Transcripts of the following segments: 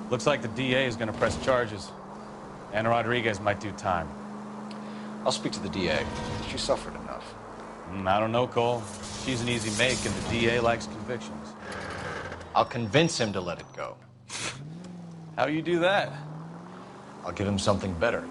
Looks like the DA is going to press charges. Anna Rodriguez might do time. I'll speak to the DA. She suffered enough. I don't know, Cole. She's an easy make, and the DA likes convictions. I'll convince him to let it go. How do you do that? I'll give him something better.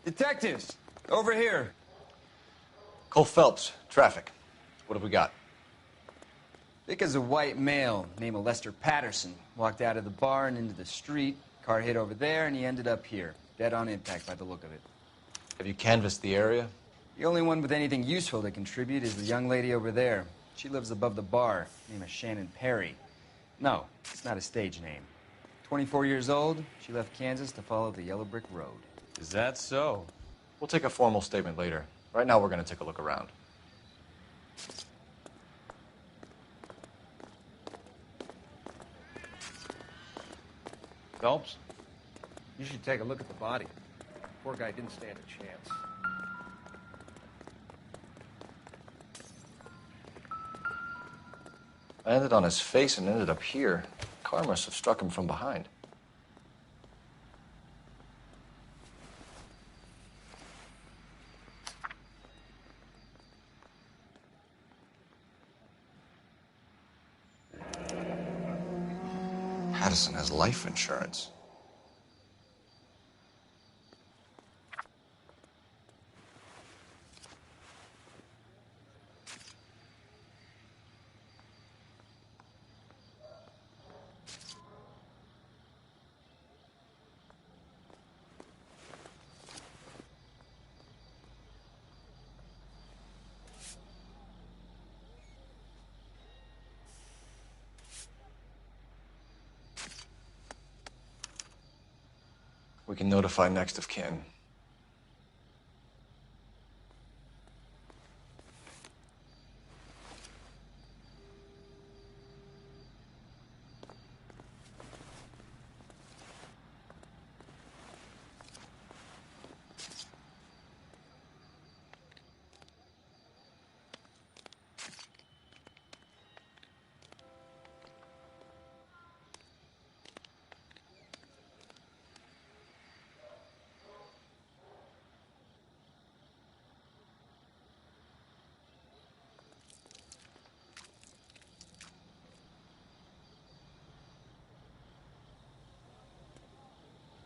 Detectives, over here. Cole Phelps, traffic. What have we got? Vic is a white male named Lester Patterson. Walked out of the bar and into the street. Car hit over there, and he ended up here. Dead on impact by the look of it. Have you canvassed the area? The only one with anything useful to contribute is the young lady over there. She lives above the bar. Name is Shannon Perry. No, it's not a stage name. 24 years old, she left Kansas to follow the yellow brick road. Is that so? We'll take a formal statement later. Right now, we're going to take a look around. Phelps, you should take a look at the body. Poor guy didn't stand a chance. I landed on his face and ended up here. The car must have struck him from behind. Patterson has life insurance. We can notify next of kin.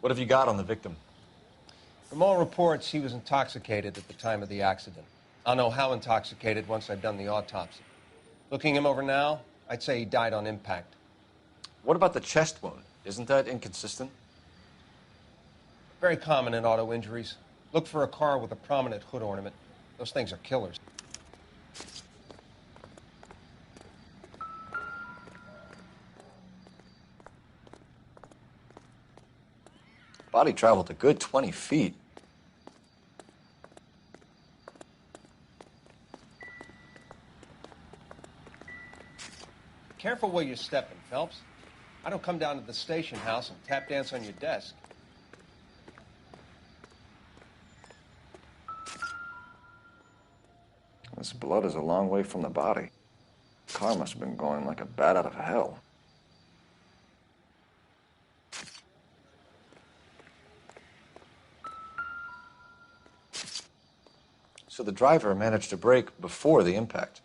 What have you got on the victim? From all reports, he was intoxicated at the time of the accident. I'll know how intoxicated once I've done the autopsy. Looking him over now, I'd say he died on impact. What about the chest wound? Isn't that inconsistent? Very common in auto injuries. Look for a car with a prominent hood ornament. Those things are killers. Body traveled a good 20 feet. Careful where you're stepping, Phelps. I don't come down to the station house and tap dance on your desk. This blood is a long way from the body. The car must have been going like a bat out of hell. So the driver managed to brake before the impact.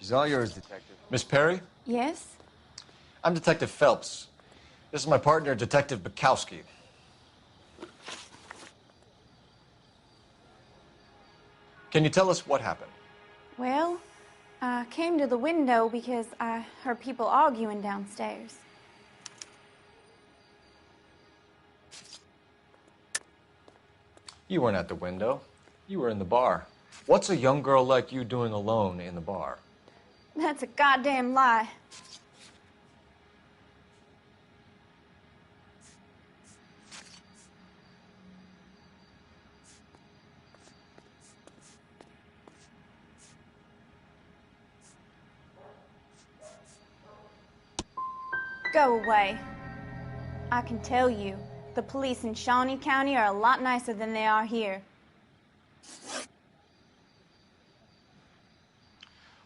She's all yours, Detective. Miss Perry? Yes? I'm Detective Phelps. This is my partner, Detective Bukowski. Can you tell us what happened? Well, I came to the window because I heard people arguing downstairs. You weren't at the window. You were in the bar. What's a young girl like you doing alone in the bar? That's a goddamn lie. Go away. I can tell you, the police in Shawnee County are a lot nicer than they are here.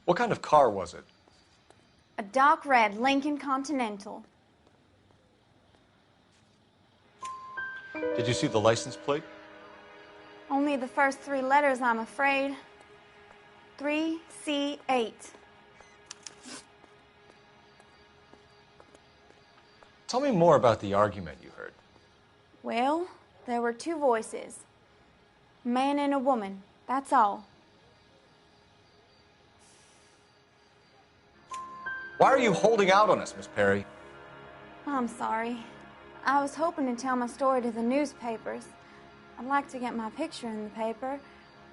What kind of car was it? A dark red Lincoln Continental. Did you see the license plate? Only the first 3 letters, I'm afraid. 3C8. Tell me more about the argument you heard. Well, there were 2 voices. A man and a woman, that's all. Why are you holding out on us, Miss Perry? I'm sorry. I was hoping to tell my story to the newspapers. I'd like to get my picture in the paper.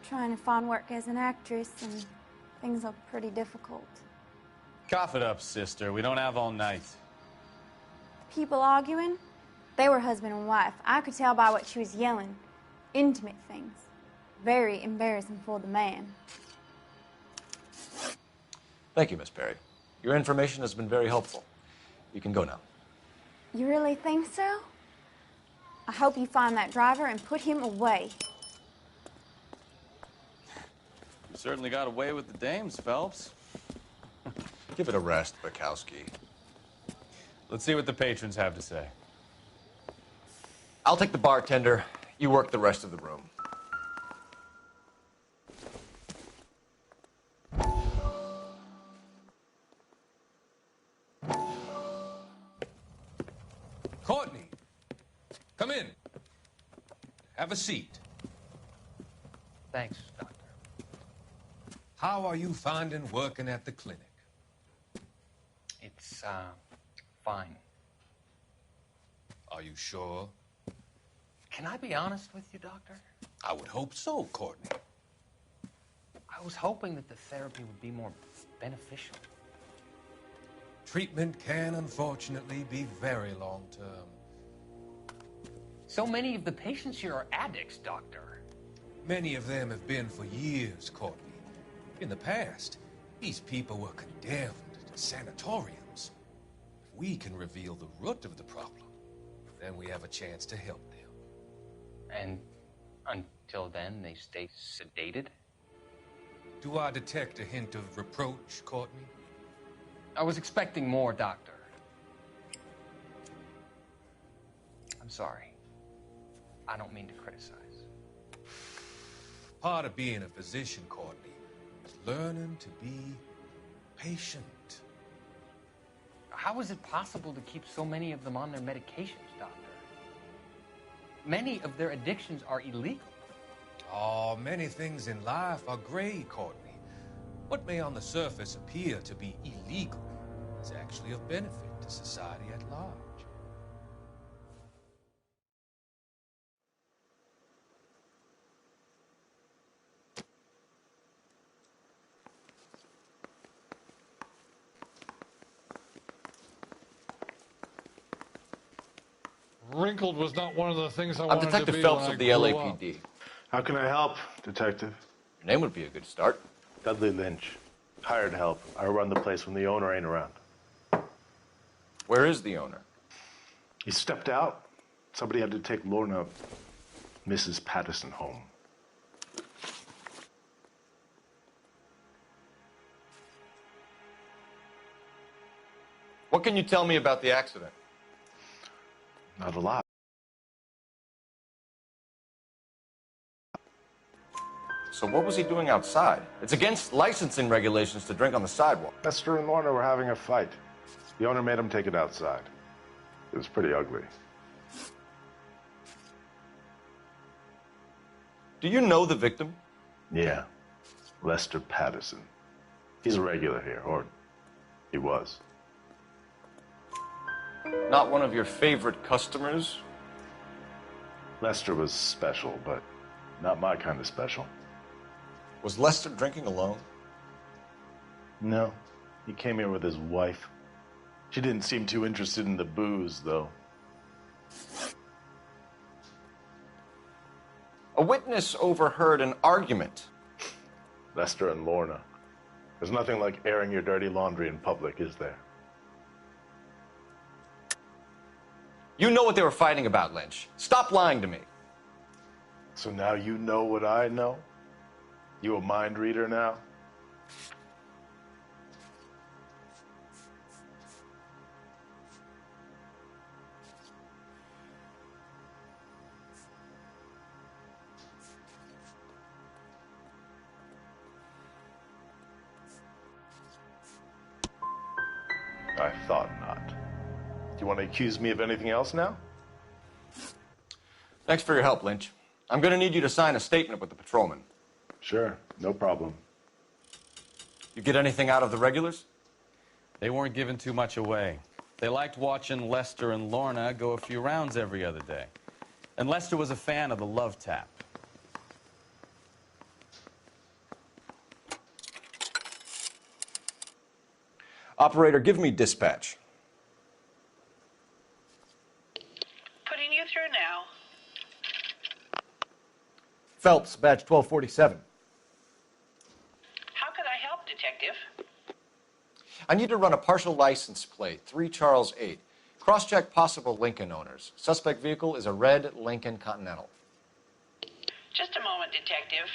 Trying to find work as an actress, and things are pretty difficult. Cough it up, sister. We don't have all night. People arguing? They were husband and wife. I could tell by what she was yelling. Intimate things. Very embarrassing for the man. Thank you, Miss Perry. Your information has been very helpful. You can go now. You really think so? I hope you find that driver and put him away. You certainly got away with the dames, Phelps. Give it a rest, Bukowski. Let's see what the patrons have to say. I'll take the bartender. You work the rest of the room. Courtney, come in. Have a seat. Thanks, Doctor. How are you finding working at the clinic? It's, fine. Are you sure? Can I be honest with you, Doctor? I would hope so, Courtney. I was hoping that the therapy would be more beneficial. Treatment can, unfortunately, be very long-term. So many of the patients here are addicts, Doctor. Many of them have been for years, Courtney. In the past, these people were condemned to sanatoriums. If we can reveal the root of the problem, then we have a chance to help them. And until then, they stay sedated? Do I detect a hint of reproach, Courtney? I was expecting more, Doctor. I'm sorry. I don't mean to criticize. Part of being a physician, Courtney, is learning to be patient. How is it possible to keep so many of them on their medications, Doctor? Many of their addictions are illegal. Oh, many things in life are gray, Courtney. What may on the surface appear to be illegal is actually of benefit to society at large. Wrinkled was not one of the things I I'm wanted to Detective be Phelps when I of the grew LAPD. up. How can I help, Detective? Your name would be a good start. Dudley Lynch. Hired help. I run the place when the owner ain't around. Where is the owner? He stepped out. Somebody had to take Lorna, Mrs. Patterson, home. What can you tell me about the accident? Not a lot. So what was he doing outside? It's against licensing regulations to drink on the sidewalk. Lester and Lorna were having a fight. The owner made him take it outside. It was pretty ugly. Do you know the victim? Yeah. Lester Patterson. He's a regular here, or he was. Not one of your favorite customers? Lester was special, but not my kind of special. Was Lester drinking alone? No. He came here with his wife. She didn't seem too interested in the booze, though. A witness overheard an argument. Lester and Lorna. There's nothing like airing your dirty laundry in public, is there? You know what they were fighting about, Lynch. Stop lying to me. So now you know what I know? You a mind reader now? I thought not. Do you want to accuse me of anything else now? Thanks for your help, Lynch. I'm going to need you to sign a statement with the patrolman. Sure, no problem. You get anything out of the regulars? They weren't giving too much away. They liked watching Lester and Lorna go a few rounds every other day. And Lester was a fan of the love tap. Operator, give me dispatch. Putting you through now. Phelps, badge 1247. How could I help, Detective? I need to run a partial license plate, 3 Charles 8. Cross-check possible Lincoln owners. Suspect vehicle is a red Lincoln Continental. Just a moment, Detective.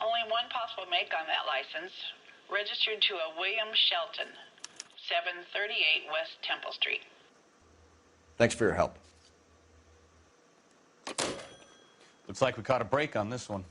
Only one possible make on that license. Registered to a William Shelton, 738 West Temple Street. Thanks for your help. Looks like we caught a break on this one.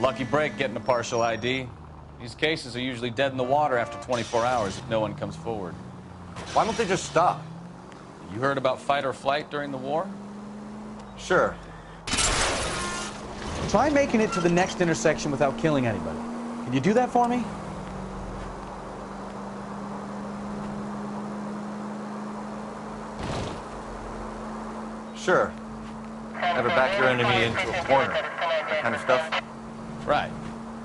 Lucky break getting a partial ID. These cases are usually dead in the water after 24 hours if no one comes forward. Why don't they just stop? You heard about fight or flight during the war? Sure. Try making it to the next intersection without killing anybody. Can you do that for me? Sure. Never back your enemy into a corner. That kind of stuff. Right.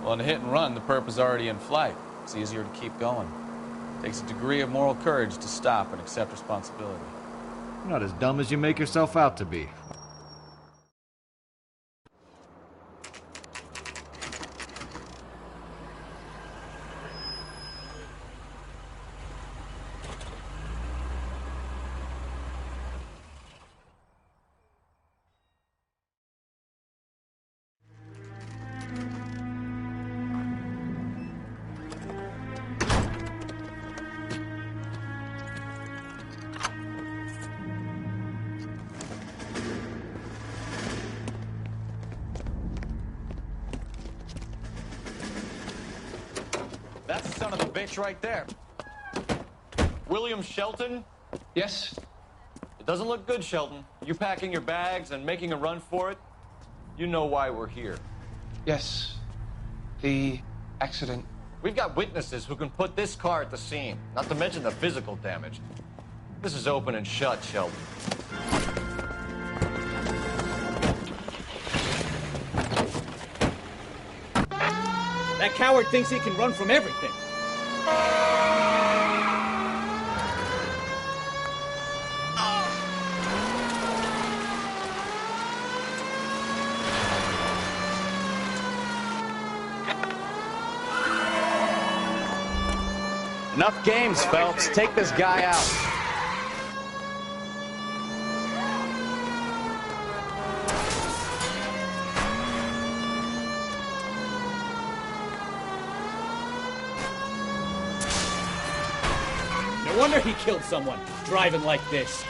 Well, in a hit and run, the perp is already in flight. It's easier to keep going. Takes a degree of moral courage to stop and accept responsibility. You're not as dumb as you make yourself out to be. son of a bitch right there. William Shelton? Yes? It doesn't look good, Shelton. You packing your bags and making a run for it? You know why we're here. Yes. The accident. We've got witnesses who can put this car at the scene, not to mention the physical damage. This is open and shut, Shelton. That coward thinks he can run from everything. Enough games, Phelps. Take this guy out. No wonder he killed someone, driving like this.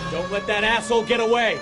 Don't let that asshole get away.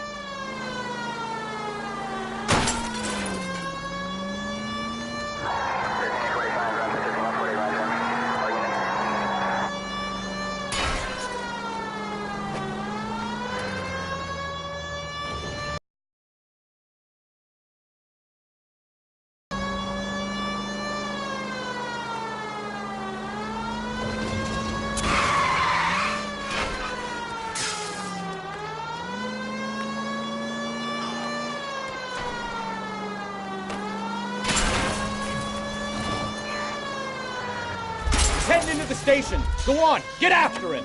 Heading into the station. Go on, get after him.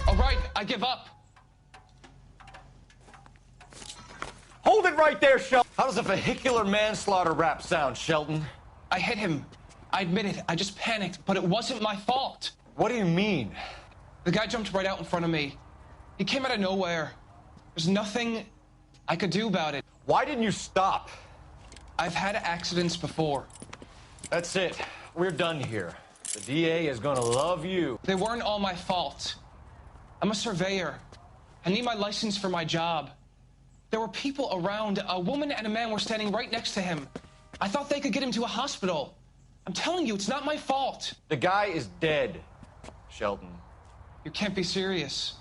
All right, I give up. Hold it right there, Shelton. How does a vehicular manslaughter rap sound, Shelton? I hit him. I admit it. I just panicked, but it wasn't my fault. What do you mean? The guy jumped right out in front of me. He came out of nowhere. There's nothing I could do about it. Why didn't you stop? I've had accidents before. That's it. We're done here. The DA is gonna love you. They weren't all my fault. I'm a surveyor. I need my license for my job. There were people around. A woman and a man were standing right next to him. I thought they could get him to a hospital. I'm telling you, it's not my fault. The guy is dead, Shelton. You can't be serious.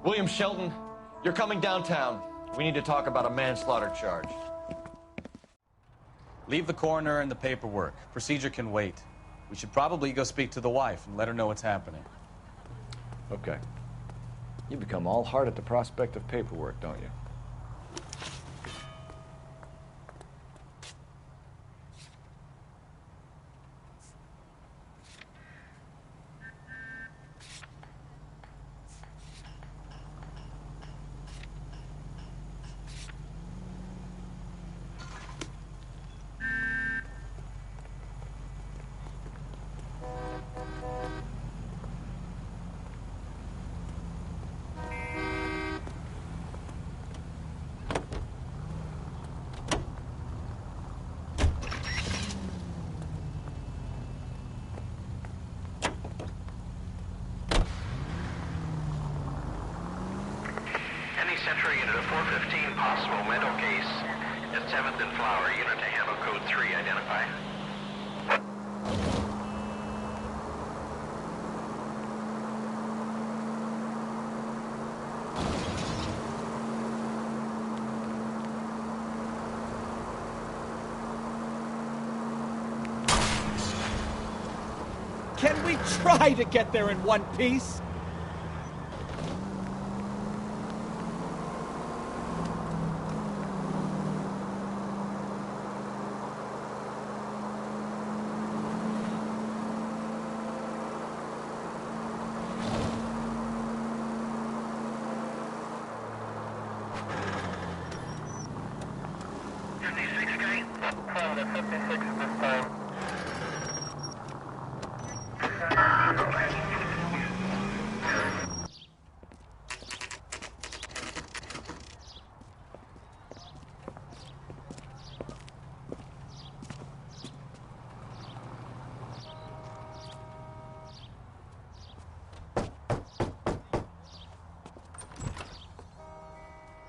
William Shelton, you're coming downtown. We need to talk about a manslaughter charge. Leave the coroner and the paperwork. Procedure can wait. We should probably go speak to the wife and let her know what's happening. Okay. You become all heart at the prospect of paperwork, don't you? Central unit of 415, possible mental case at 7th and Flower, unit to handle code 3, identify. Can we try to get there in one piece?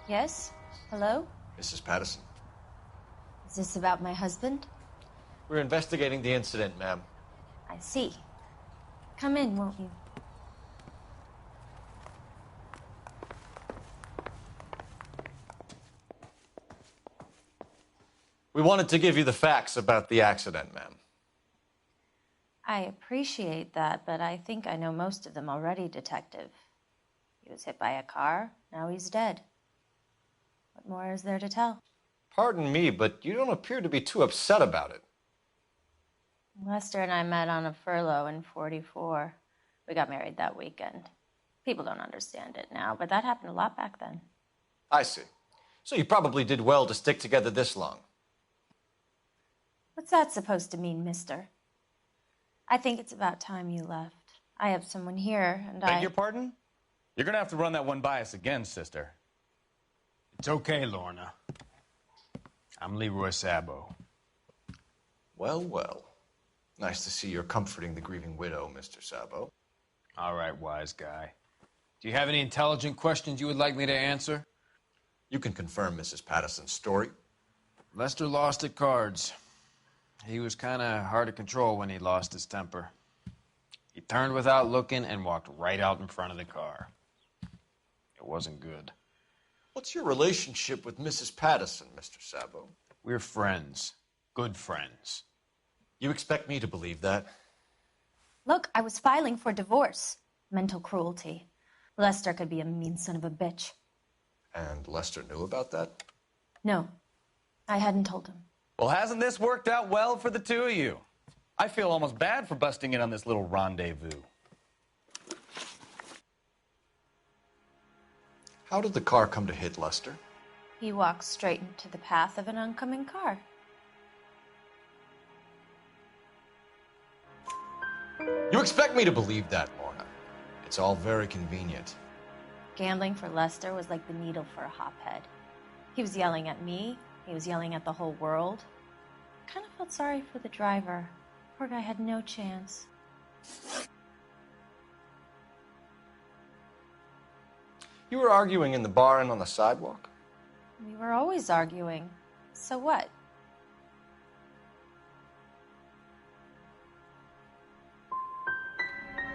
Yes? Hello? Mrs. Patterson. Is this about my husband? We're investigating the incident, ma'am. I see. Come in, won't you? We wanted to give you the facts about the accident, ma'am. I appreciate that, but I think I know most of them already, Detective. He was hit by a car, now he's dead. What more is there to tell? Pardon me, but you don't appear to be too upset about it. Lester and I met on a furlough in '44. We got married that weekend. People don't understand it now, but that happened a lot back then. I see. So you probably did well to stick together this long. What's that supposed to mean, mister? I think it's about time you left. I have someone here, and Beg your pardon? You're gonna have to run that one by us again, sister. It's okay, Lorna. I'm Leroy Sabo. Well, well. Nice to see you're comforting the grieving widow, Mr. Sabo. All right, wise guy. Do you have any intelligent questions you would like me to answer? You can confirm Mrs. Patterson's story. Lester lost at cards. He was kind of hard to control when he lost his temper. He turned without looking and walked right out in front of the car. It wasn't good. What's your relationship with Mrs. Patterson, Mr. Sabo? We're friends. Good friends. You expect me to believe that? Look, I was filing for divorce. Mental cruelty. Lester could be a mean son of a bitch. And Lester knew about that? No, I hadn't told him. Well, hasn't this worked out well for the two of you? I feel almost bad for busting in on this little rendezvous. How did the car come to hit Lester? He walked straight into the path of an oncoming car. You expect me to believe that, Lorna? It's all very convenient. Gambling for Lester was like the needle for a hophead. He was yelling at me. He was yelling at the whole world. I kind of felt sorry for the driver. Poor guy had no chance. You were arguing in the bar and on the sidewalk? We were always arguing. So what?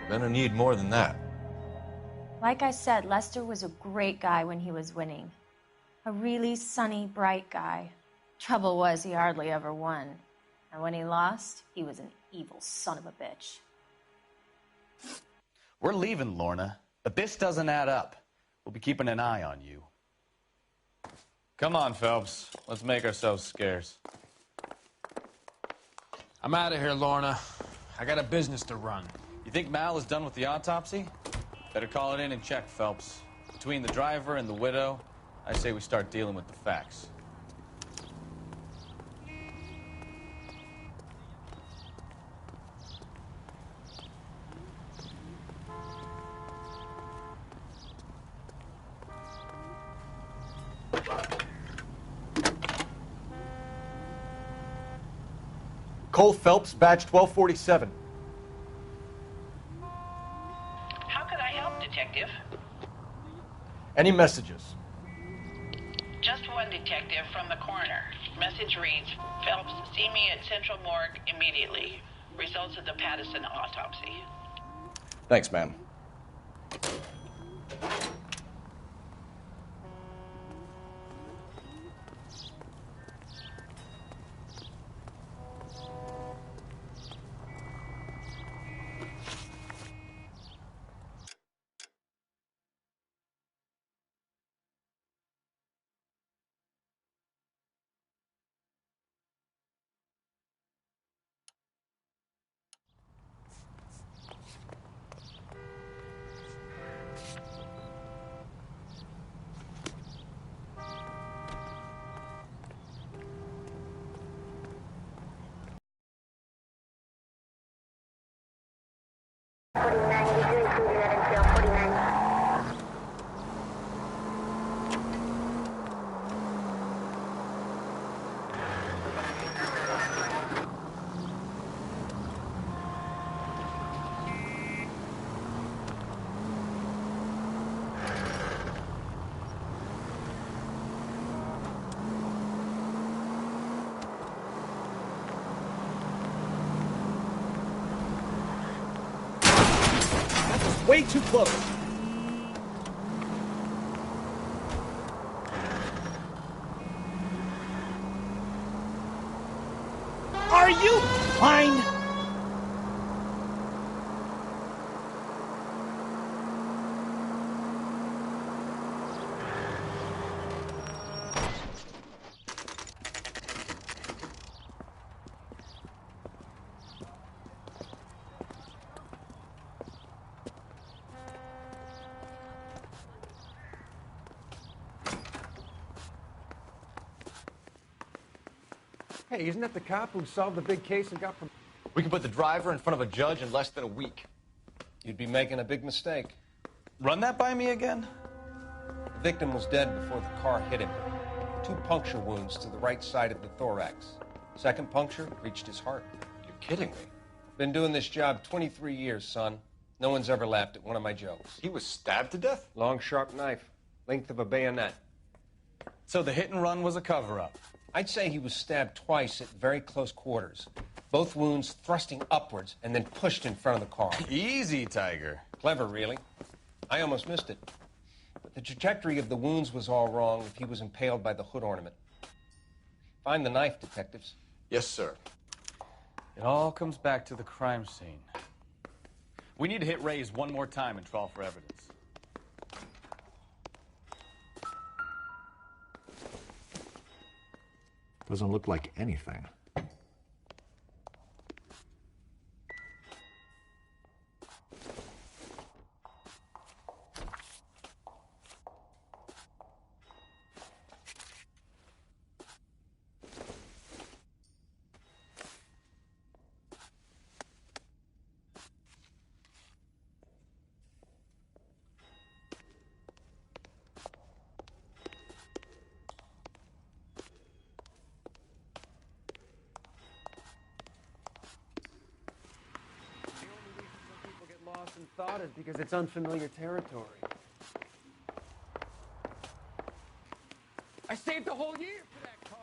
We're gonna need more than that. Like I said, Lester was a great guy when he was winning. A really sunny, bright guy. Trouble was, he hardly ever won. And when he lost, he was an evil son of a bitch. We're leaving, Lorna, but this doesn't add up. We'll be keeping an eye on you. Come on, Phelps. Let's make ourselves scarce. I'm out of here, Lorna. I got a business to run. You think Mal is done with the autopsy? Better call it in and check, Phelps. Between the driver and the widow, I say we start dealing with the facts. Cole Phelps, badge 1247. How could I help, Detective? Any messages? Just one, Detective, from the coroner. Message reads, Phelps, see me at Central Morgue immediately. Results of the Patterson autopsy. Thanks, ma'am. way too close. Are you blind? Hey, isn't that the cop who solved the big case and got... We can put the driver in front of a judge in less than a week. You'd be making a big mistake. Run that by me again? The victim was dead before the car hit him. 2 puncture wounds to the right side of the thorax. Second puncture reached his heart. You're kidding me. Been doing this job 23 years, son. No one's ever laughed at one of my jokes. He was stabbed to death? Long, sharp knife. Length of a bayonet. So the hit and run was a cover-up? I'd say he was stabbed twice at very close quarters. Both wounds thrusting upwards and then pushed in front of the car. Easy, Tiger. Clever, really. I almost missed it. But the trajectory of the wounds was all wrong if he was impaled by the hood ornament. Find the knife, detectives. Yes, sir. It all comes back to the crime scene. We need to hit Ray's one more time and trawl for evidence. Doesn't look like anything. And thought is because it's unfamiliar territory. I saved the whole year for that car.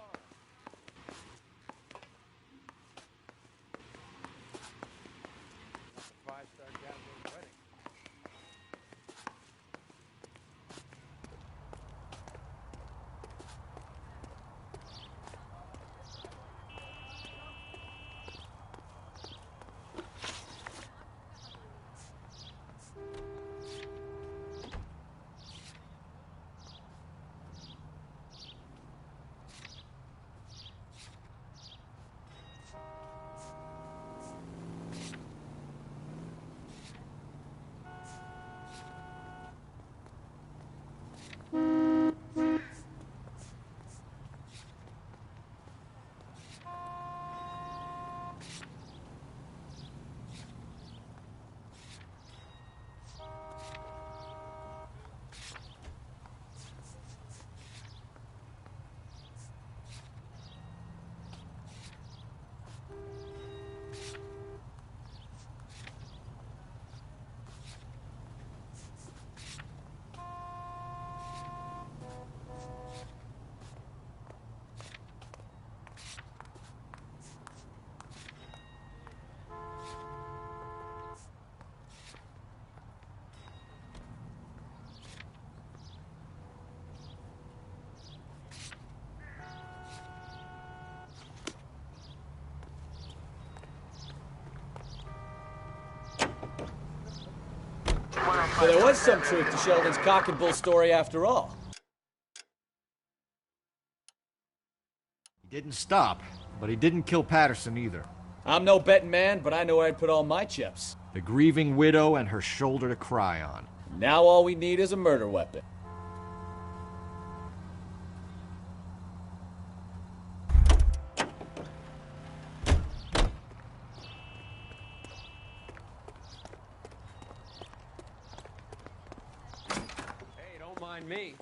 Five-star Cowboy wedding. So there was some truth to Sheldon's cock and bull story after all. He didn't stop, but he didn't kill Patterson either. I'm no betting man, but I know where I'd put all my chips. The grieving widow and her shoulder to cry on. Now all we need is a murder weapon. Hey, don't mind me.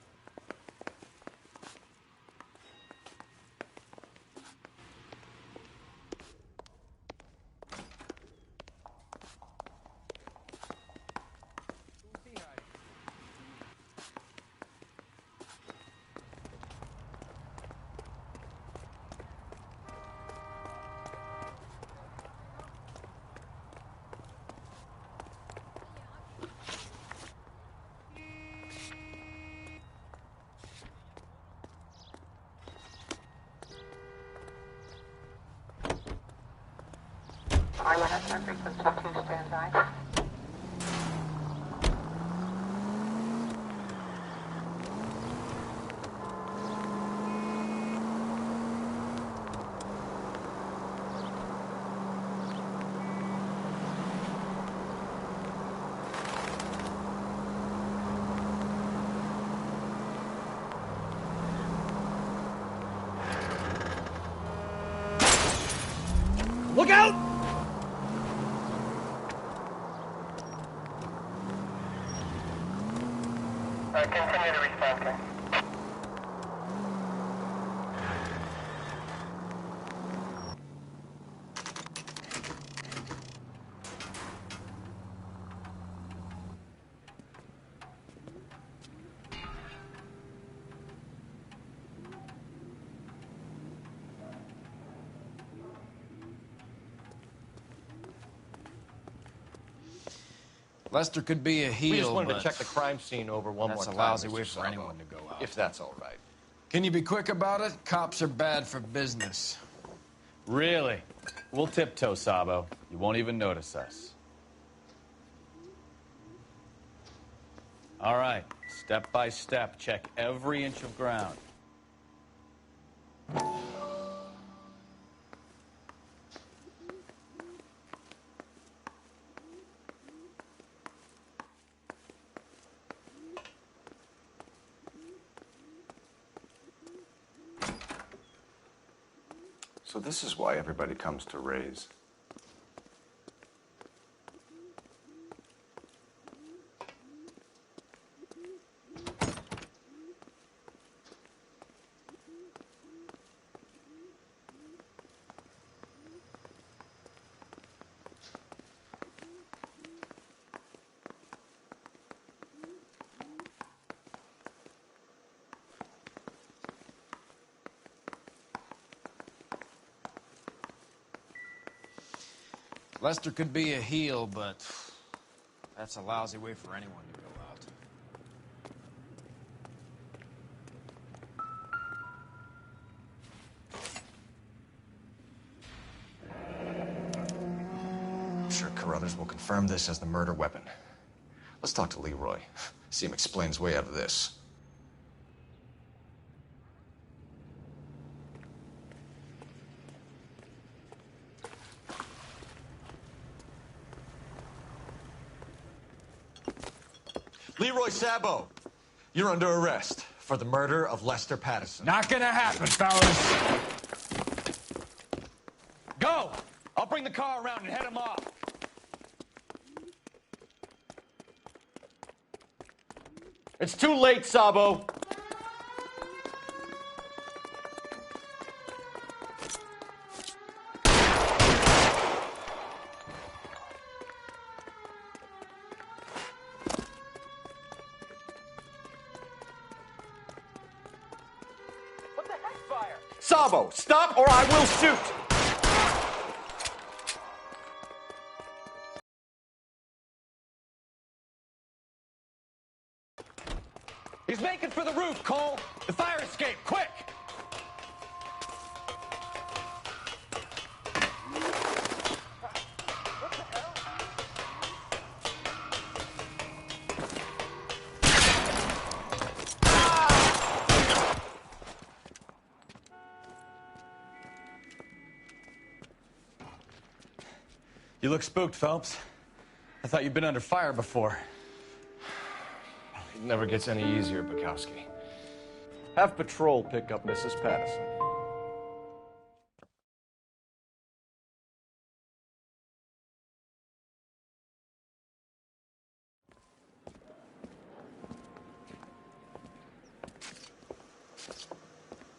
camera has no frequency. Please stand by. Look out! Continue to respond, sir. Lester could be a heel, We just wanted but to check the crime scene over one more that's time. a lousy Mr. way for Sabo, anyone to go out. If that's all right. Can you be quick about it? Cops are bad for business. Really? We'll tiptoe, Sabo. You won't even notice us. All right, step by step, check every inch of ground. So this is why everybody comes to Ray's. Lester could be a heel, but that's a lousy way for anyone to go out. I'm sure Carruthers will confirm this as the murder weapon. Let's talk to Leroy. See him explain his way out of this. Leroy Sabo, you're under arrest for the murder of Lester Patterson. Not gonna happen, fellas. Go! I'll bring the car around and head him off. It's too late, Sabo. Sabo, stop or I will shoot! He's making for the roof, Cole. The fire escape, quick! You look spooked, Phelps. I thought you'd been under fire before. It never gets any easier, Bukowski. Have patrol pick up Mrs. Patterson.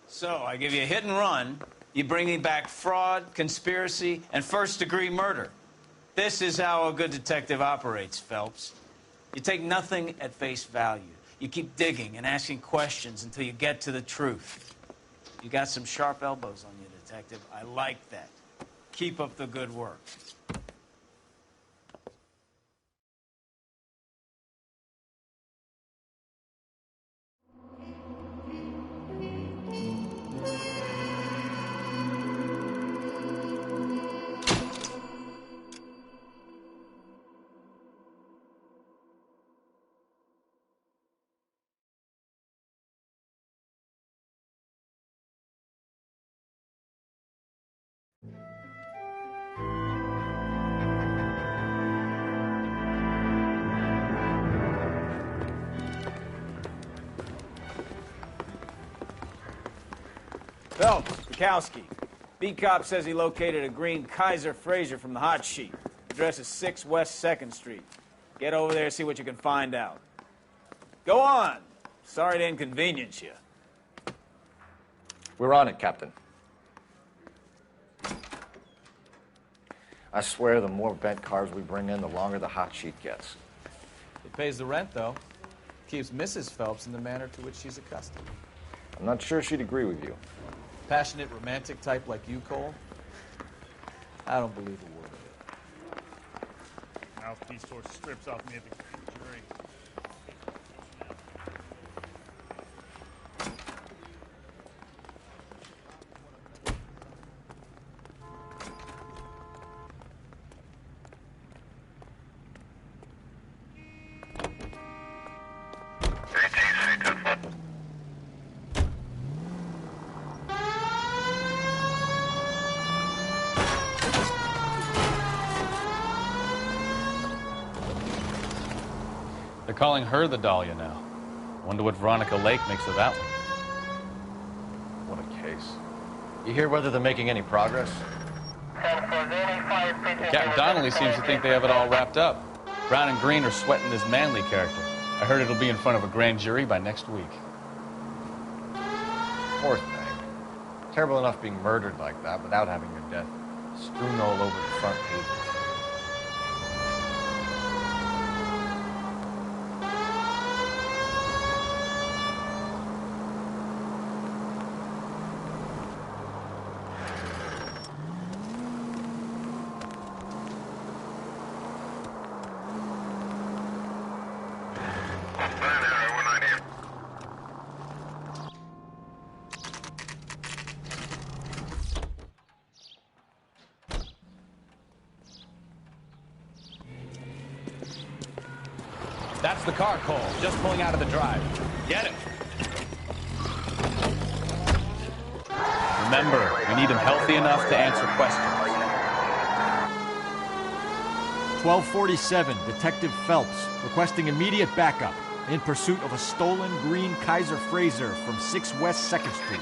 So, I give you a hit and run. You bring me back fraud, conspiracy, and first-degree murder. This is how a good detective operates, Phelps. You take nothing at face value. You keep digging and asking questions until you get to the truth. You got some sharp elbows on you, detective. I like that. Keep up the good work. Gronkowski. B-Cop says he located a green Kaiser Fraser from the hot sheet. Address is 6 West 2nd Street. Get over there, see what you can find out. Go on. Sorry to inconvenience you. We're on it, Captain. I swear the more bent cars we bring in, the longer the hot sheet gets. It pays the rent, though. Keeps Mrs. Phelps in the manner to which she's accustomed. I'm not sure she'd agree with you. Passionate, romantic type like you, Cole? I don't believe a word of it. Mouthpiece tore strips off me at the jury. They're calling her the Dahlia now. Wonder what Veronica Lake makes of that one. What a case. You hear whether they're making any progress? Captain Donnelly seems to think they have it all wrapped up. Brown and Green are sweating this Manley character. I heard it'll be in front of a grand jury by next week. Poor thing. Terrible enough being murdered like that without having your death strewn all over the front pages. That's the car, Cole. Just pulling out of the drive. Get it. Remember, we need him healthy enough to answer questions. 1247, Detective Phelps, requesting immediate backup in pursuit of a stolen green Kaiser Fraser from 6 West 2nd Street.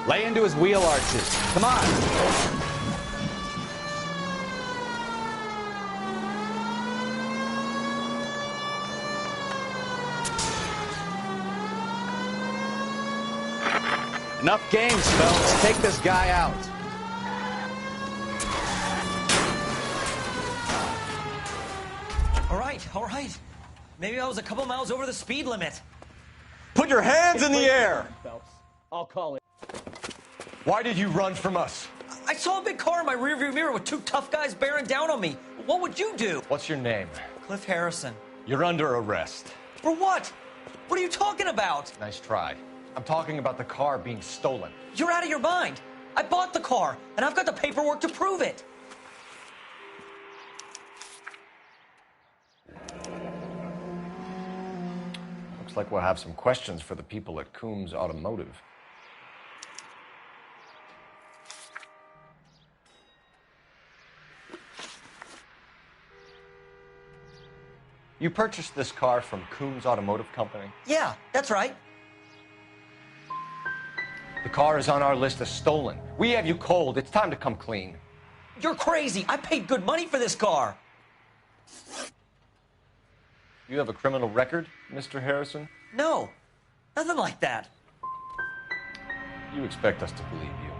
Lay into his wheel arches. Come on. Enough games, Phelps. Take this guy out. All right. Maybe I was a couple miles over the speed limit. Put your hands in the air! Phelps. I'll call it. Why did you run from us? I saw a big car in my rearview mirror with 2 tough guys bearing down on me. What would you do? What's your name? Cliff Harrison. You're under arrest. For what? What are you talking about? Nice try. I'm talking about the car being stolen. You're out of your mind. I bought the car, and I've got the paperwork to prove it. Looks like we'll have some questions for the people at Coombs Automotive. You purchased this car from Coombs Automotive Company? Yeah, that's right. The car is on our list as stolen. We have you cold. It's time to come clean. You're crazy. I paid good money for this car. You have a criminal record, Mr. Harrison? No, nothing like that. You expect us to believe you.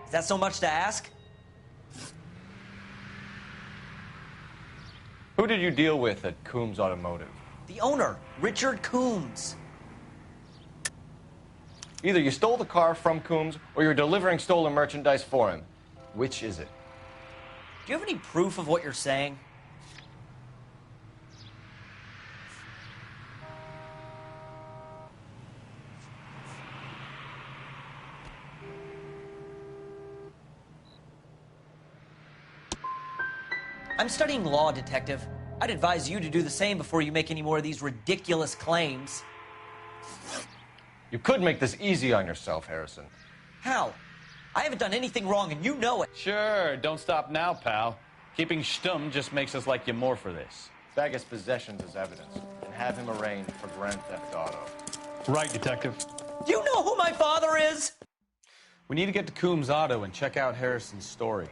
Is that so much to ask? Who did you deal with at Coombs Automotive? The owner, Richard Coombs. Either you stole the car from Coombs or you're delivering stolen merchandise for him. Which is it? Do you have any proof of what you're saying? I'm studying law, Detective. I'd advise you to do the same before you make any more of these ridiculous claims. You could make this easy on yourself, Harrison. How? I haven't done anything wrong, and you know it. Sure, don't stop now, pal. Keeping stum just makes us like you more for this. Bag his possessions as evidence and have him arraigned for Grand Theft Auto. Right, Detective. Do you know who my father is? We need to get to Coombs Auto and check out Harrison's story.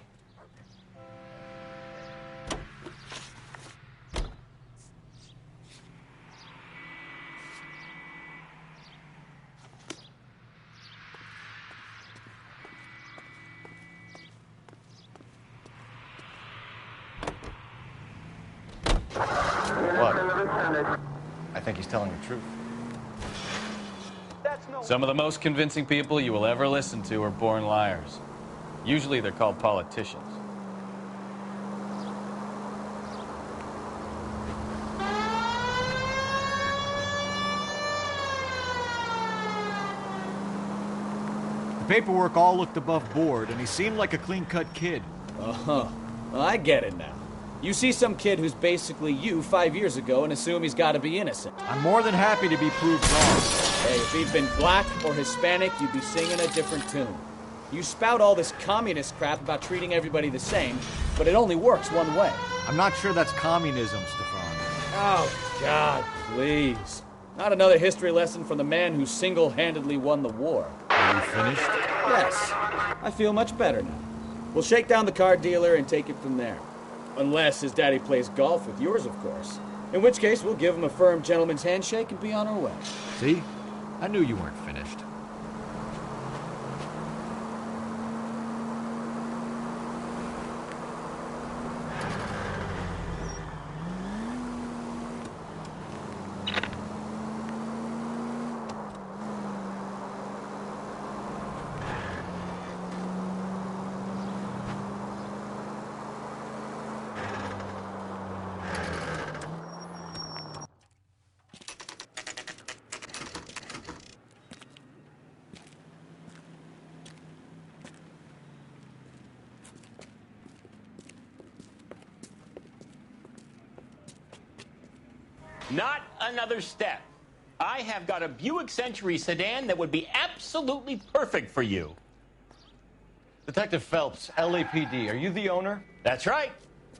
What? I think he's telling the truth. Some of the most convincing people you will ever listen to are born liars. Usually they're called politicians. The paperwork all looked above board, and he seemed like a clean-cut kid. Uh-huh. Well, I get it now. You see some kid who's basically you 5 years ago and assume he's got to be innocent. I'm more than happy to be proved wrong. Hey, if he'd been black or Hispanic, you'd be singing a different tune. You spout all this communist crap about treating everybody the same, but it only works one way. I'm not sure that's communism, Stefan. Oh, God, please. Not another history lesson from the man who single-handedly won the war. Are you finished? Yes. I feel much better now. We'll shake down the car dealer and take it from there. Unless his daddy plays golf with yours, of course. In which case, we'll give him a firm gentleman's handshake and be on our way. See? I knew you weren't finished. Not another step. I have got a Buick Century sedan that would be absolutely perfect for you. Detective Phelps, LAPD, are you the owner? That's right.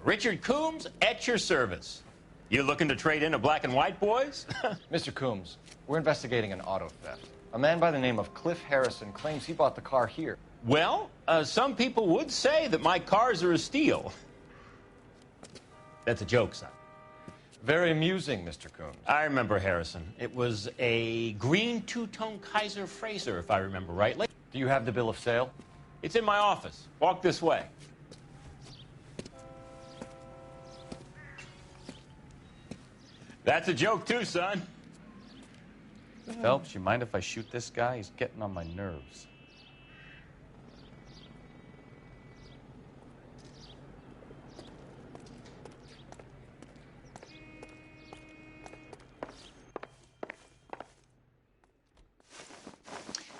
Richard Coombs at your service. You looking to trade in a black and white, boys? Mr. Coombs, we're investigating an auto theft. A man by the name of Cliff Harrison claims he bought the car here. Well, some people would say that my cars are a steal. That's a joke, son. Very amusing, Mr. Coombs. I remember Harrison. It was a green two-tone Kaiser Frazer, if I remember rightly. Do you have the bill of sale? It's in my office. Walk this way. That's a joke, too, son. Phelps, you mind if I shoot this guy? He's getting on my nerves.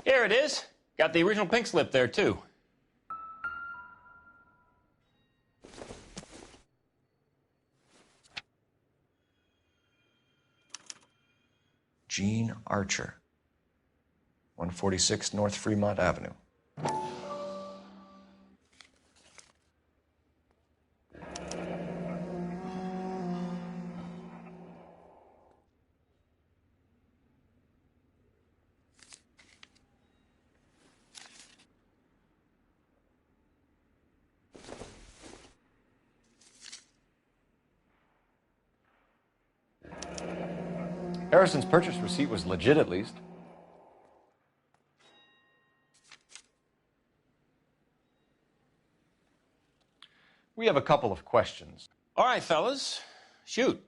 Here it is. Got the original pink slip there, too. Gene Archer, 146 North Fremont Avenue. Harrison's purchase receipt was legit, at least. We have a couple of questions. All right, fellas. Shoot.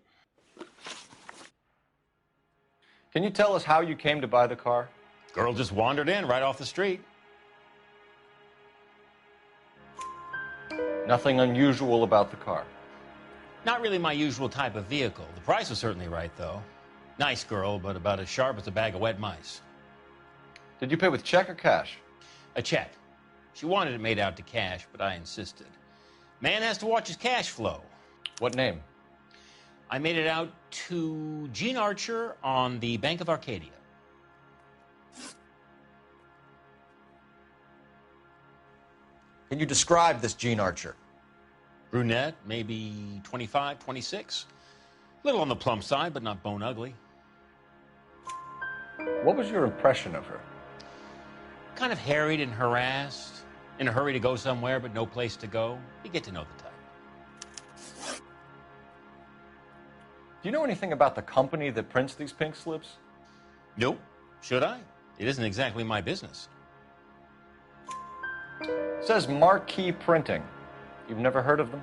Can you tell us how you came to buy the car? Girl just wandered in right off the street. Nothing unusual about the car. Not really my usual type of vehicle. The price was certainly right, though. Nice girl, but about as sharp as a bag of wet mice. Did you pay with check or cash? A check. She wanted it made out to cash, but I insisted. Man has to watch his cash flow. What name? I made it out to Gene Archer on the Bank of Arcadia. Can you describe this Gene Archer? Brunette, maybe 25, 26. A little on the plump side, but not bone ugly. What was your impression of her? Kind of harried and harassed, in a hurry to go somewhere, but no place to go. You get to know the type. Do you know anything about the company that prints these pink slips? Nope. Should I? It isn't exactly my business. It says Marquee Printing. You've never heard of them?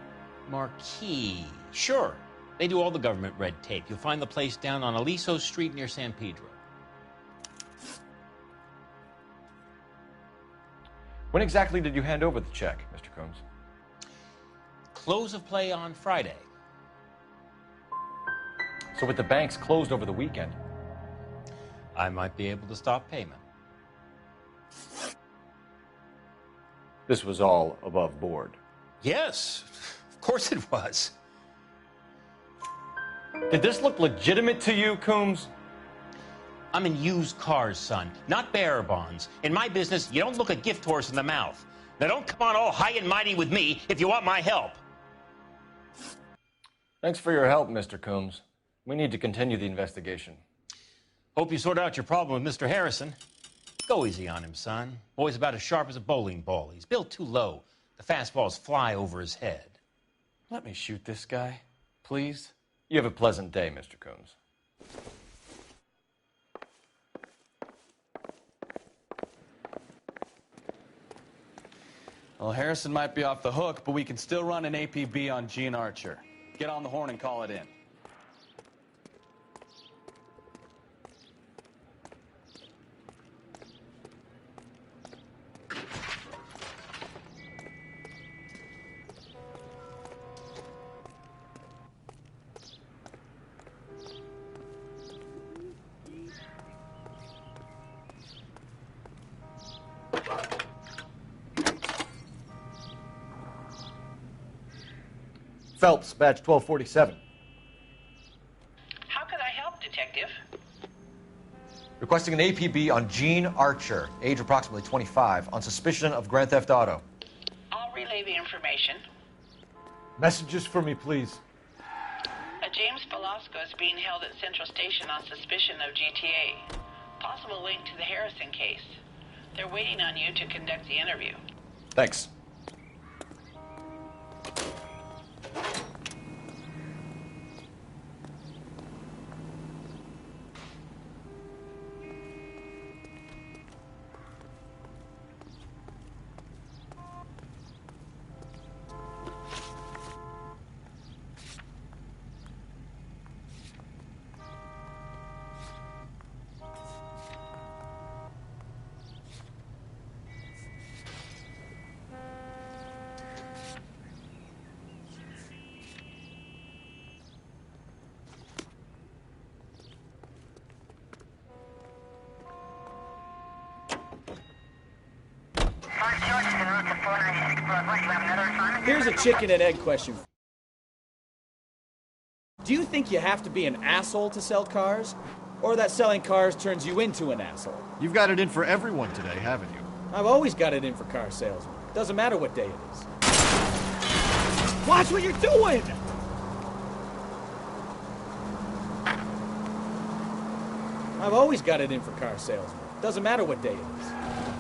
Marquee. Sure. They do all the government red tape. You'll find the place down on Aliso Street near San Pedro. When exactly did you hand over the check, Mr. Combs? Close of play on Friday. So with the banks closed over the weekend, I might be able to stop payment. this was all above board. Yes, of course it was. Did this look legitimate to you, Coombs? I'm in used cars, son, not bearer bonds. In my business, you don't look a gift horse in the mouth. Now don't come on all high and mighty with me if you want my help. Thanks for your help, Mr. Coombs. We need to continue the investigation. Hope you sort out your problem with Mr. Harrison. Go easy on him, son. Boy's about as sharp as a bowling ball. He's built too low. The fastballs fly over his head. Let me shoot this guy, please. You have a pleasant day, Mr. Coombs. Well, Harrison might be off the hook, but we can still run an APB on Gene Archer. Get on the horn and call it in. Phelps, badge 1247. How could I help, Detective? Requesting an APB on Gene Archer, age approximately 25, on suspicion of grand theft auto. I'll relay the information. Messages for me, please. James Velasco is being held at Central Station on suspicion of GTA. Possible link to the Harrison case. They're waiting on you to conduct the interview. Thanks. Here's a chicken and egg question. Do you think you have to be an asshole to sell cars? Or that selling cars turns you into an asshole? You've got it in for everyone today, haven't you? I've always got it in for car salesmen. Doesn't matter what day it is. Watch what you're doing! I've always got it in for car salesmen. Doesn't matter what day it is.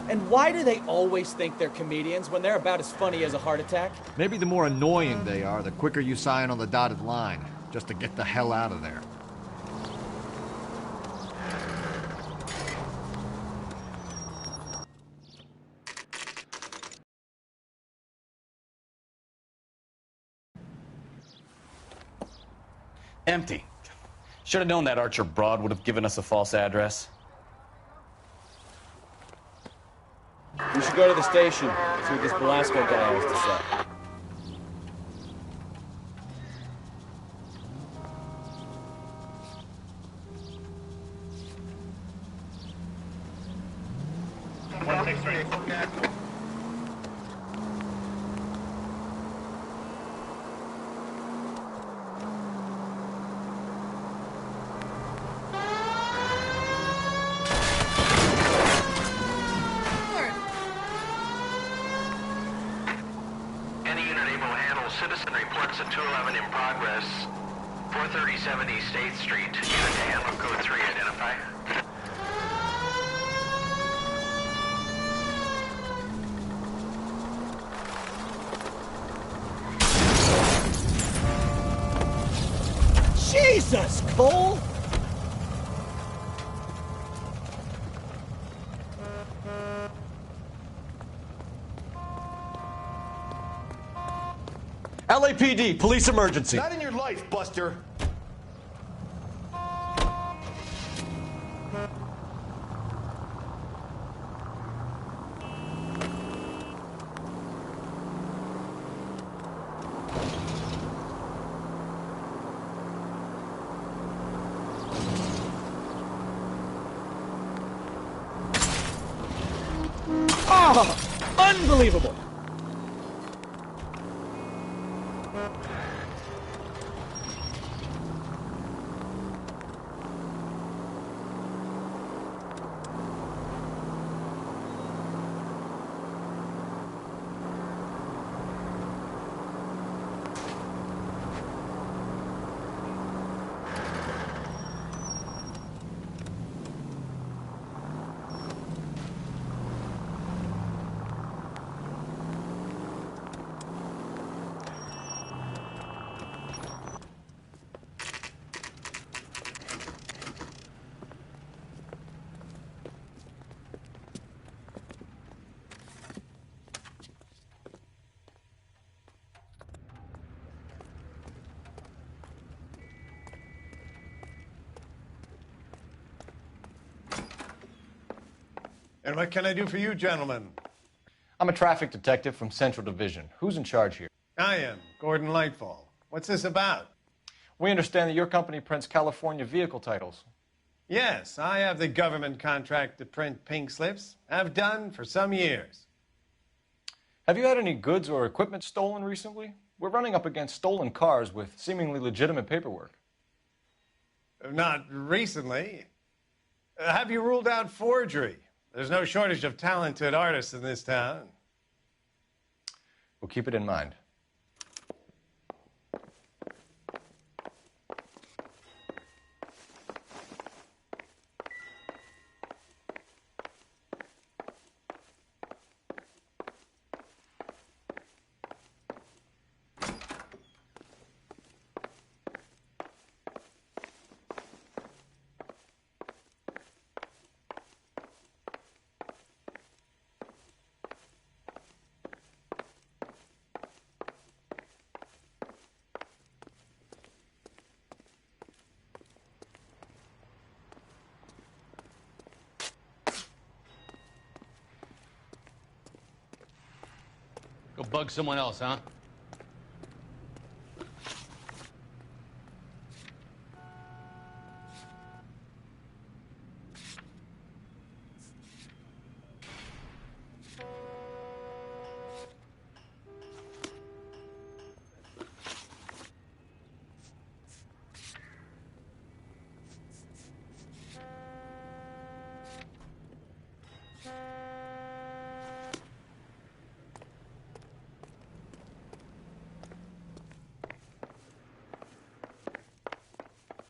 And why do they always think they're comedians when they're about as funny as a heart attack? Maybe the more annoying they are, the quicker you sign on the dotted line, just to get the hell out of there. Empty. Should have known that Archer broad would have given us a false address. We should go to the station, see what this Velasco guy has to say. Able to handle citizen reports at 211 in progress. 437 East 8th Street. Unit to handle code 3, identify. Jesus, Cole! LAPD, police emergency. Not in your life, Buster. Oh, unbelievable! And what can I do for you, gentlemen? I'm a traffic detective from Central Division. Who's in charge here? I am, Gordon Lightfall. What's this about? We understand that your company prints California vehicle titles. Yes, I have the government contract to print pink slips. I've done for some years. Have you had any goods or equipment stolen recently? We're running up against stolen cars with seemingly legitimate paperwork. Not recently. Have you ruled out forgery? There's no shortage of talented artists in this town. We'll keep it in mind. Go bug someone else, huh?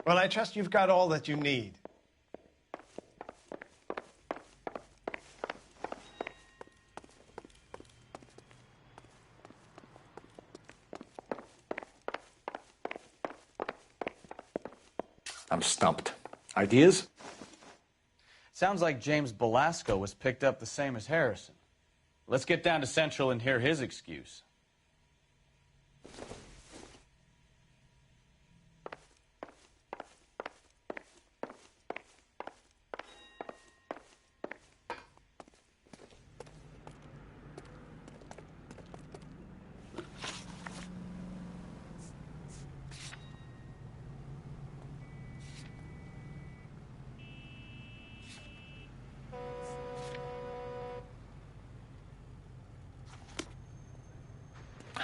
Well, I trust you've got all that you need. I'm stumped. Ideas? Sounds like James Belasco was picked up the same as Harrison. Let's get down to Central and hear his excuse.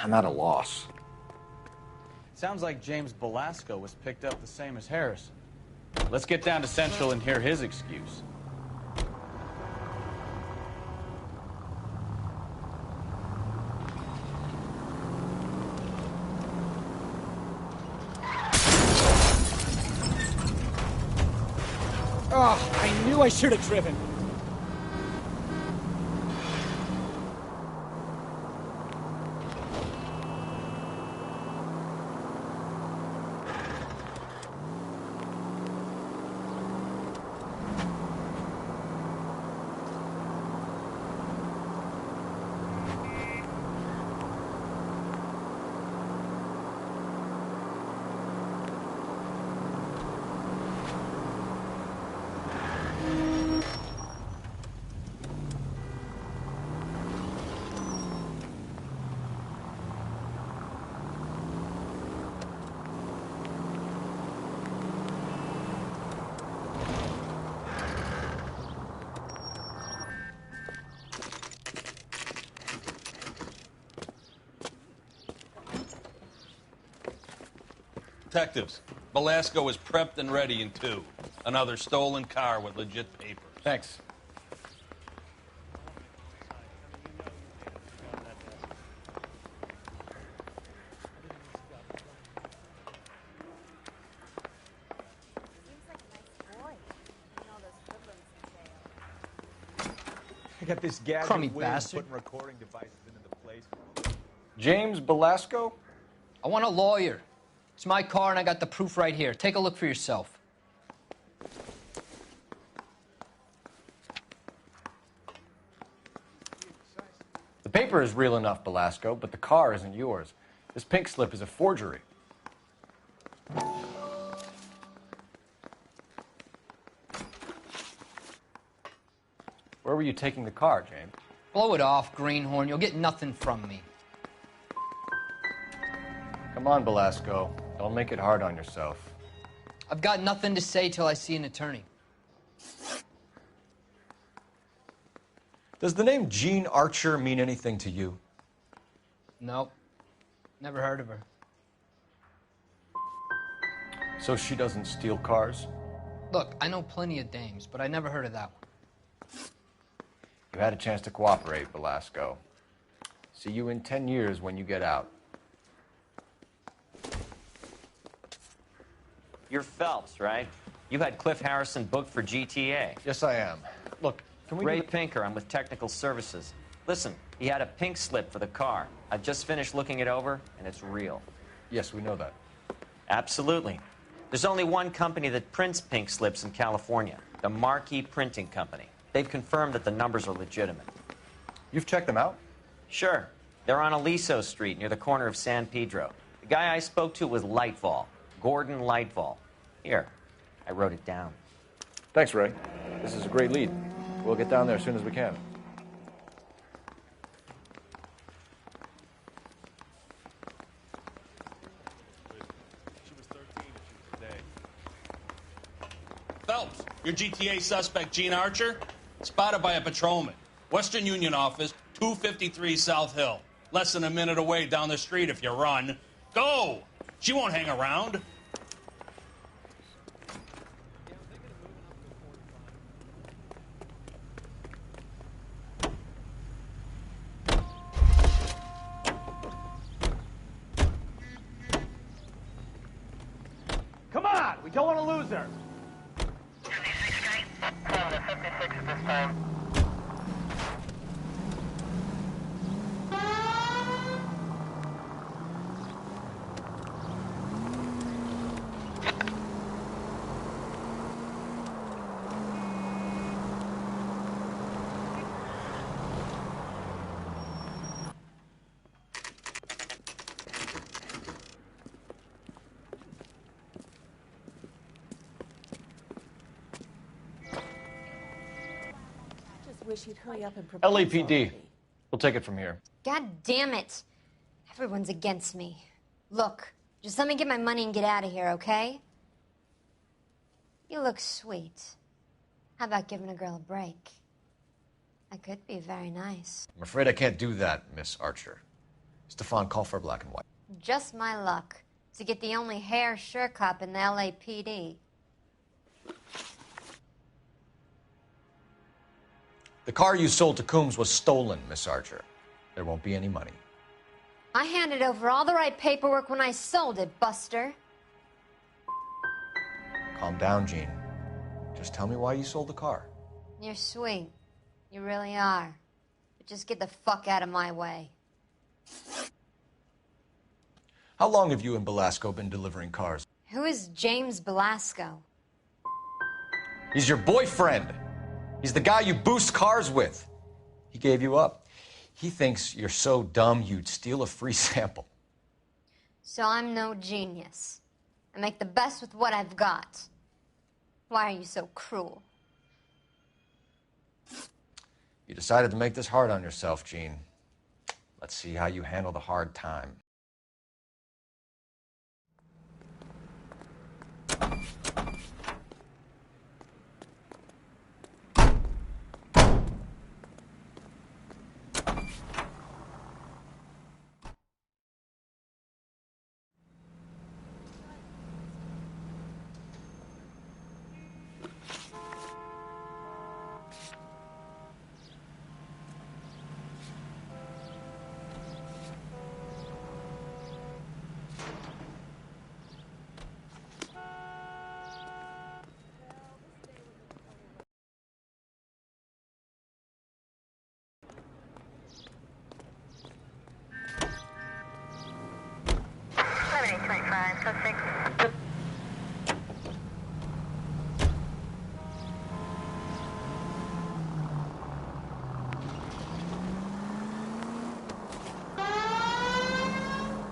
I'm at a loss. Sounds like James Belasco was picked up the same as Harrison. Let's get down to Central and hear his excuse. Oh, I knew I should have driven. Detectives, Belasco is prepped and ready in 2. Another stolen car with legit papers. Thanks. I got this gadget Crummy whiz bastard. putting recording devices into the place. James Belasco? I want a lawyer. It's my car, and I got the proof right here. Take a look for yourself. The paper is real enough, Belasco, but the car isn't yours. This pink slip is a forgery. Where were you taking the car, James? Blow it off, greenhorn. You'll get nothing from me. Come on, Belasco. Don't make it hard on yourself. I've got nothing to say till I see an attorney. Does the name Jean Archer mean anything to you? Nope. Never heard of her. So she doesn't steal cars? Look, I know plenty of dames, but I never heard of that one. You had a chance to cooperate, Belasco. See you in 10 years when you get out. You're Phelps, right? You had Cliff Harrison booked for GTA. Yes, I am. Look, can we... Ray Pinker, I'm with Technical Services. Listen, he had a pink slip for the car. I've just finished looking it over, and it's real. Yes, we know that. Absolutely. There's only one company that prints pink slips in California, the Marquee Printing Company. They've confirmed that the numbers are legitimate. You've checked them out? Sure. They're on Aliso Street near the corner of San Pedro. The guy I spoke to was Lightfall, Gordon Lightfall. Here, I wrote it down. Thanks, Ray. This is a great lead. We'll get down there as soon as we can. Phelps, your GTA suspect, Jean Archer, spotted by a patrolman. Western Union office, 253 South Hill. Less than a minute away down the street if you run. Go! She won't hang around. Come on, we don't want to lose her. Wish you'd hurry up and propose LAPD. already. We'll take it from here. God damn it. Everyone's against me. Look, just let me get my money and get out of here, okay? You look sweet. How about giving a girl a break? I could be very nice. I'm afraid I can't do that, Miss Archer. Stefan, call for black and white. Just my luck to get the only hair sure cop in the LAPD. The car you sold to Coombs was stolen, Miss Archer. There won't be any money. I handed over all the right paperwork when I sold it, Buster. Calm down, Jean. Just tell me why you sold the car. You're sweet. You really are. But just get the fuck out of my way. How long have you and Belasco been delivering cars? Who is James Belasco? He's your boyfriend. He's the guy you boost cars with. He gave you up. He thinks you're so dumb you'd steal a free sample. So I'm no genius. I make the best with what I've got. Why are you so cruel? You decided to make this hard on yourself, Gene. Let's see how you handle the hard time.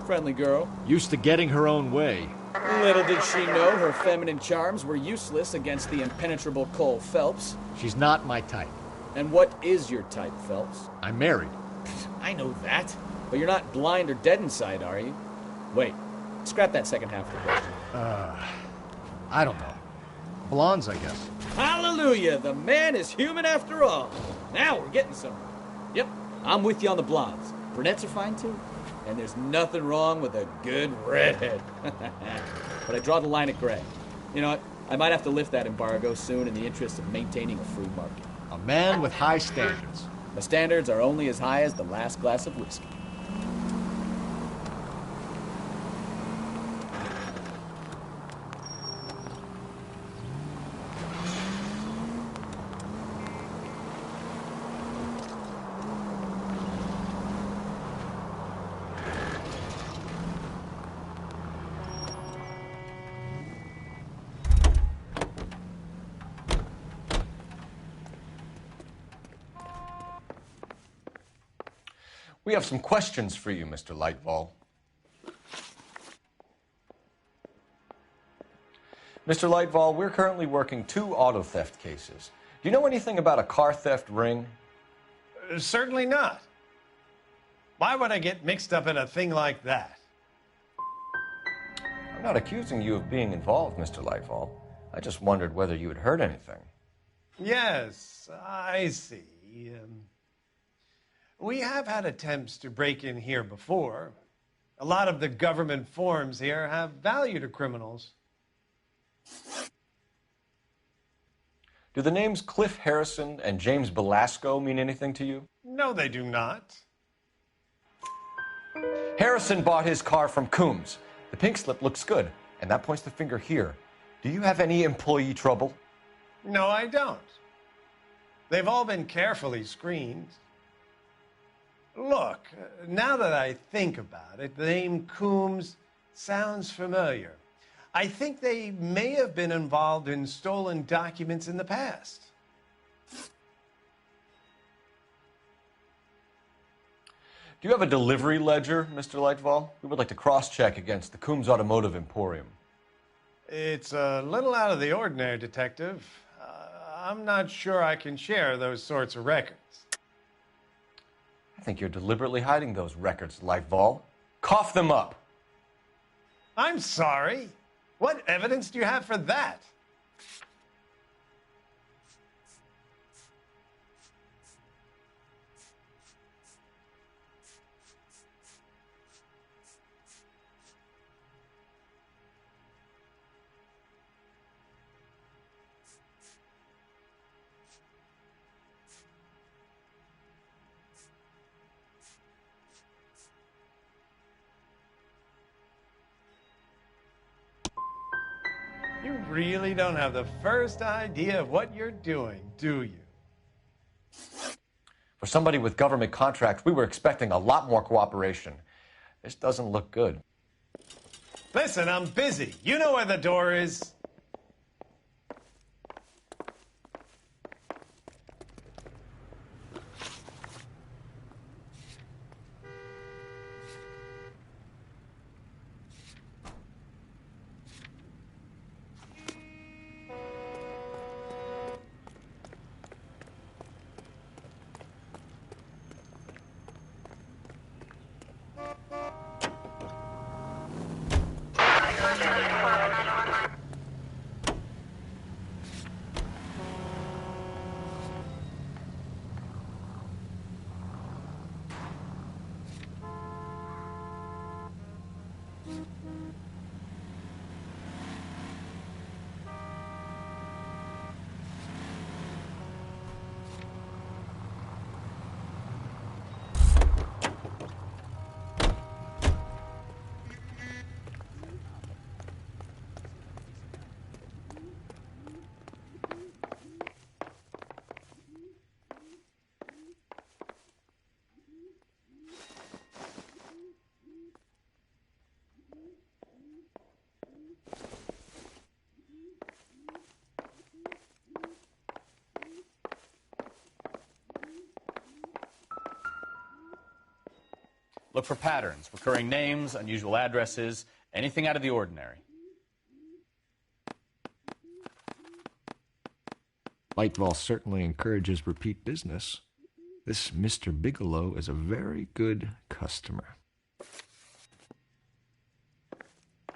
Friendly girl. Used to getting her own way. Little did she know her feminine charms were useless against the impenetrable Cole Phelps. She's not my type. And what is your type, Phelps? I'm married. I know that. But you're not blind or dead inside, are you? Wait. Scrap that second half of the question. I don't know. Blondes, I guess. Hallelujah! The man is human after all. Now we're getting somewhere. Yep, I'm with you on the blondes. Brunettes are fine too. And there's nothing wrong with a good redhead. But I draw the line at gray. You know what? I might have to lift that embargo soon in the interest of maintaining a free market. A man with high standards. The standards are only as high as the last glass of whiskey. We have some questions for you, Mr. Lightfall. Mr. Lightfall, we're currently working 2 auto theft cases. Do you know anything about a car theft ring? Certainly not. Why would I get mixed up in a thing like that? I'm not accusing you of being involved, Mr. Lightfall. I just wondered whether you had heard anything. Yes, I see. We have had attempts to break in here before. A lot of the government forms here have value to criminals. Do the names Cliff Harrison and James Belasco mean anything to you? No, they do not. Harrison bought his car from Coombs. The pink slip looks good, and that points the finger here. Do you have any employee trouble? No, I don't. They've all been carefully screened. Look, now that I think about it, the name Coombs sounds familiar. I think they may have been involved in stolen documents in the past. Do you have a delivery ledger, Mr. Lightfall? We would like to cross-check against the Coombs Automotive Emporium. It's a little out of the ordinary, Detective. I'm not sure I can share those sorts of records. I think you're deliberately hiding those records, Lightfall. Cough them up. I'm sorry. What evidence do you have for that? You really don't have the first idea of what you're doing, do you? For somebody with government contracts, we were expecting a lot more cooperation. This doesn't look good. Listen, I'm busy. You know where the door is. Look for patterns, recurring names, unusual addresses, anything out of the ordinary. Lightfall certainly encourages repeat business. This Mr. Bigelow is a very good customer.